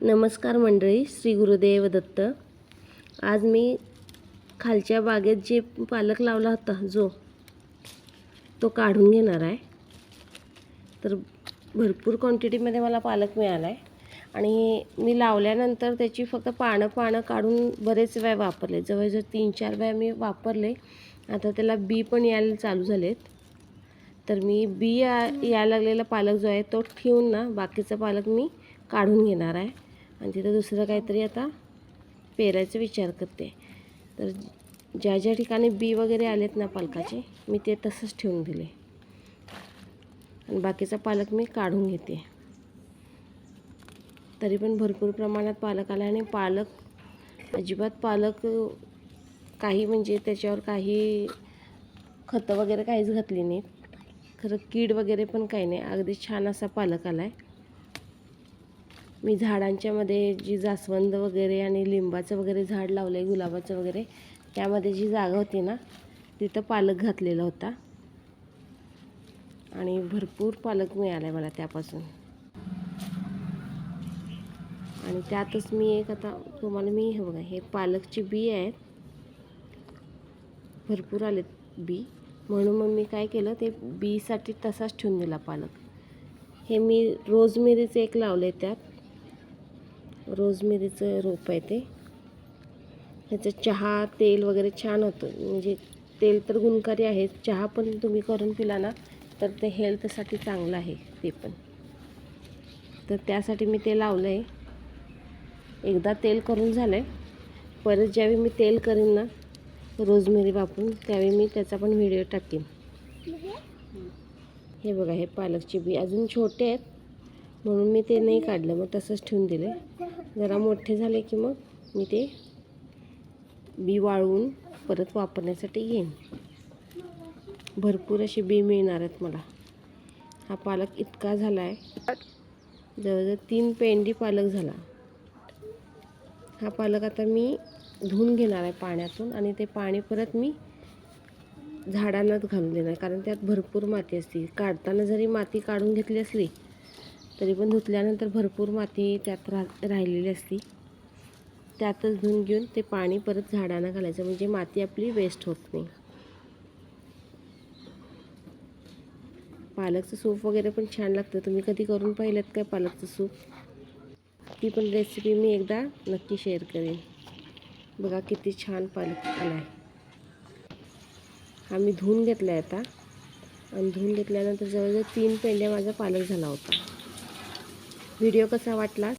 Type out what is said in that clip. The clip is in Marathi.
नमस्कार मंडळी, श्री गुरुदेव दत्त। आज मी खालच्या बागेत जे पालक लावला होता तो काढून घेणार आहे। तर भरपूर क्वांटिटीमध्ये मला पालक मिळाला आहे आणि मी लावल्यानंतर त्याची फक्त पानं काढून बरेच वेळ वापरले, जवळजवळ 3-4 वेळा मी वापरले। आता त्याला बी पण यायला चालू झालेत। तर मी बी यायला लागलेला पालक जो आहे तो ठेवून ना बाकीचा पालक मी काढून घेणार आहे आणि तिथं दुसरं काहीतरी आता पेरायचा विचार करते। तर ज्या ठिकाणी बी वगैरे आलेत ना पालकाचे, मी ते तसंच ठेवून दिले आणि बाकीचा पालक मी काढून घेते। तरी पण भरपूर प्रमाणात पालक आला आणि अजिबात पालक काही म्हणजे त्याच्यावर काही खतं वगैरे काहीच घातली नाही, खरं कीड वगैरे पण काही नाही, अगदी छान असा पालक आला आहे। मी झाडांच्या मध्ये जी जास्वंद वगैरे आणि लिंबाचं वगैरे झाड लावलं आहे, गुलाबाचं वगैरे, त्यामध्ये जी जागा होती ना तिथं पालक घातलेला होता आणि भरपूर पालक मिळाला आहे मला त्यापासून। आणि त्यातच मी एक आता तुम्हाला हे बघा, हे पालकची बी आहेत, भरपूर आलेत बी, म्हणून मग मी काय केलं, ते बीसाठी तसाच ठेवून दिला पालक। हे मी रोजमेरीचं एक लावलं आहे, त्यात रोजमेरीचं रोप आहे ते। ह्याचं चहा तेल वगैरे छान होतं, म्हणजे तेल तर गुणकारी आहे, चहा पण तुम्ही करून पिला ना तर ते हेल्थसाठी चांगलं आहे ते पण। तर त्यासाठी मी ते लावलं आहे। एकदा तेल करून झालं आहे, परत ज्यावेळी मी तेल करीन ना रोजमेरी वापरून, त्यावेळी मी त्याचा पण व्हिडिओ टाकेन। हे बघा, हे पालकची बी अजून छोटे आहेत म्हणून मी ते नाही काढलं, मग तसंच ठेवून दिले। जरा मोठे झाले की मग मी ते बी वाळवून परत वापरण्यासाठी घेईन। भरपूर अशी बी मिळणार आहेत मला। हा पालक इतका झाला आहे, जवळजवळ 3 पेंडी पालक झाला। हा पालक आता मी धुवून घेणार आहे पाण्यातून आणि ते पाणी परत मी झाडांनाच घालून देणार, कारण त्यात भरपूर माती असते। काढताना जरी माती काढून घेतली असली तरी पण धुतल्यानंतर भरपूर माती त्यात राहिलेली असते, त्यातच धुवून घेऊन ते पाणी परत झाडांना घालायचं, म्हणजे माती आपली वेस्ट होत नाही। पालकचं सूप वगैरे पण छान लागतं, तुम्ही कधी करून पाहिलं काय पालकचं सूप? ती पण रेसिपी मी एकदा नक्की शेअर करेन। बघा किती छान पालक आला आहे। हा मी धुवून घेतला आहे आता, आणि धुवून घेतल्यानंतर जवळजवळ 3 पेंड्या माझा पालक झाला होता। व्हिडिओ कसा वाटला